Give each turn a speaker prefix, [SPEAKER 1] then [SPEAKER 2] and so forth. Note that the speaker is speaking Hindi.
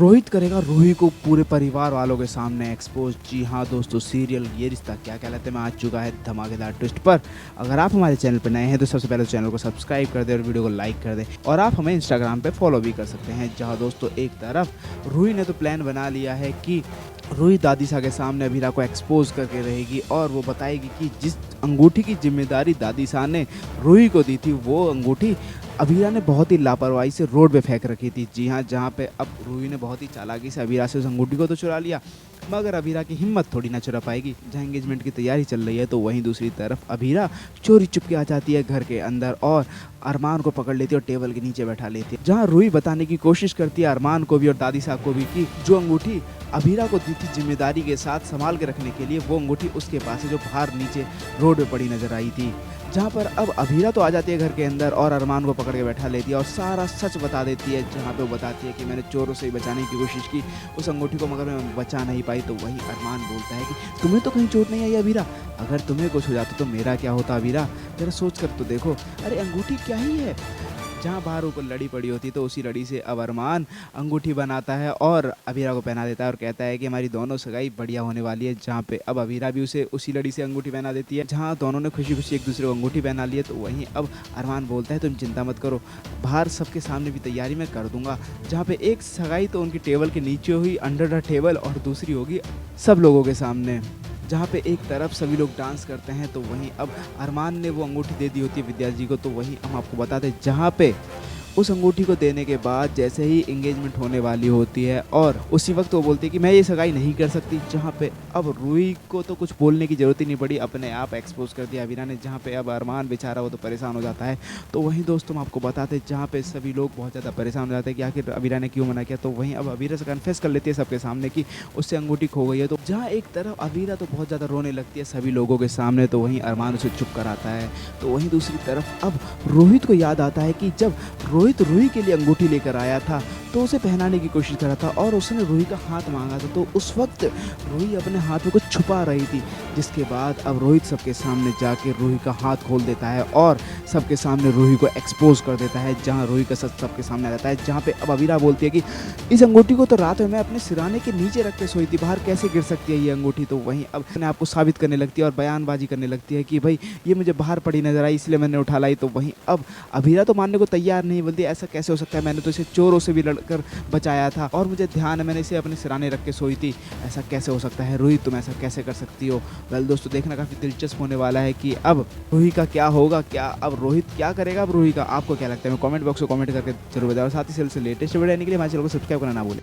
[SPEAKER 1] रोहित करेगा रूही को पूरे परिवार वालों के सामने एक्सपोज। जी हाँ दोस्तों, सीरियल ये रिश्ता क्या कहलाते में आ चुका है धमाकेदार ट्विस्ट पर। अगर आप हमारे चैनल पर नए हैं तो सबसे पहले चैनल को सब्सक्राइब कर दें और वीडियो को लाइक कर दें। और आप हमें इंस्टाग्राम पे फॉलो भी कर सकते हैं। जहाँ दोस्तों एक तरफ रूही ने तो प्लान बना लिया है कि रूही दादीसा के सामने अभीरा को एक्सपोज करके रहेगी और वो बताएगी कि जिस अंगूठी की जिम्मेदारी दादीसा ने रूही को दी थी वो अंगूठी अभीरा ने बहुत ही लापरवाही से रोड पे फेंक रखी थी। जी हाँ, जहाँ पे अब रूही ने बहुत ही चालाकी से अभीरा से उस अंगूठी को तो चुरा लिया, मगर अभीरा की हिम्मत थोड़ी ना चुरा पाएगी। जहाँ एंगेजमेंट की तैयारी चल रही है तो वहीं दूसरी तरफ अभीरा चोरी चुपके आ जाती है घर के अंदर और अरमान को पकड़ लेती है और टेबल के नीचे बैठा लेती है। जहाँ रूही बताने की कोशिश करती है अरमान को भी और दादी साहब को भी कि जो अंगूठी अभीरा को दी थी जिम्मेदारी के साथ संभाल के रखने के लिए, वो अंगूठी उसके पास है जो बाहर नीचे रोड पे पड़ी नजर आई थी। जहाँ पर अब अभीरा तो आ जाती है घर के अंदर और अरमान को पकड़ के बैठा लेती है और सारा सच बता देती है। जहाँ पे वो बताती है कि मैंने चोरों से ही बचाने की कोशिश की उस अंगूठी को, मगर मैं बचा नहीं पाई। तो वही अरमान बोलता है कि तुम्हें तो कहीं चोट नहीं आई अभीरा, अगर तुम्हें कुछ हो जाता तो मेरा क्या होता अभीरा, जरा सोच कर तो देखो। अरे अंगूठी क्या ही है। जहाँ बाहर ऊपर लड़ी पड़ी होती तो उसी लड़ी से अब अरमान अंगूठी बनाता है और अभीरा को पहना देता है और कहता है कि हमारी दोनों सगाई बढ़िया होने वाली है। जहाँ पे अब अभीरा भी उसे उसी लड़ी से अंगूठी पहना देती है। जहाँ दोनों ने खुशी खुशी एक दूसरे को अंगूठी पहना ली है तो वहीं अब अरमान बोलता है तुम चिंता मत करो, बाहर सबके सामने भी तैयारी मैं कर दूंगा। जहाँ पे एक सगाई तो उनकी टेबल के नीचे हुई अंडर द टेबल और दूसरी होगी सब लोगों के सामने। जहाँ पे एक तरफ सभी लोग डांस करते हैं तो वहीं अब अरमान ने वो अंगूठी दे दी होती है विद्या जी को। तो वहीं हम आपको बताते हैं जहाँ पे उस अंगूठी को देने के बाद जैसे ही एंगेजमेंट होने वाली होती है और उसी वक्त वो बोलती है कि मैं ये सगाई नहीं कर सकती। जहाँ पे अब रूही को तो कुछ बोलने की ज़रूरत ही नहीं पड़ी, अपने आप एक्सपोज कर दिया अभीरा ने। जहाँ पे अब अरमान बेचारा वो तो परेशान हो जाता है। तो वहीं दोस्तों हम आपको बताते हैं जहाँ पे सभी लोग बहुत ज़्यादा परेशान हो जाते हैं कि आखिर अभीरा ने क्यों मना किया। तो वहीं अब अभीरा से कन्फेस कर लेती है सबके सामने कि उससे अंगूठी खो गई है। तो जहाँ एक तरफ अभीरा तो बहुत ज़्यादा रोने लगती है सभी लोगों के सामने, तो वहीं अरमान उसे चुप कराता है। तो वहीं दूसरी तरफ अब रोहित को याद आता है कि जब रोहित रूही के लिए अंगूठी लेकर आया था तो उसे पहनाने की कोशिश करा था और उसने रूही का हाथ मांगा था। तो उस वक्त रूही अपने हाथ में कुछ छुपा रही थी, जिसके बाद अब रोहित सबके सामने जाके रूही का हाथ खोल देता है और सबके सामने रूही को एक्सपोज कर देता है। जहां रूही का सच सबके सामने आ जाता है। जहां पे अब अभीरा बोलती है कि इस अंगूठी को तो रात में मैं अपने सिराने के नीचे रख के सोई थी, बाहर कैसे गिर सकती है ये अंगूठी। तो वहीं अब अपने आपको साबित करने लगती है और बयानबाजी करने लगती है कि भाई ये मुझे बाहर पड़ी नजर आई इसलिए मैंने उठा लाई। तो वहीं अब अभीरा तो मानने को तैयार नहीं, बोलती ऐसा कैसे हो सकता है, मैंने तो इसे चोरों से भी लड़कर बचाया था और मुझे ध्यान है मैंने इसे अपने सिराने रख के सोई थी, ऐसा कैसे हो सकता है रूही, तुम ऐसा कैसे कर सकती हो। वेल दोस्तों, देखना काफ़ी दिलचस्प होने वाला है कि अब रूही का क्या होगा, क्या अब रोहित क्या करेगा अब रूही का। आपको क्या लगता है, मैं कमेंट बॉक्स में कमेंट करके जरूर बताओ। साथ ही से लेटेस्ट वीडियो आने के लिए हमारे चैनल को सब्सक्राइब करना ना भूलें।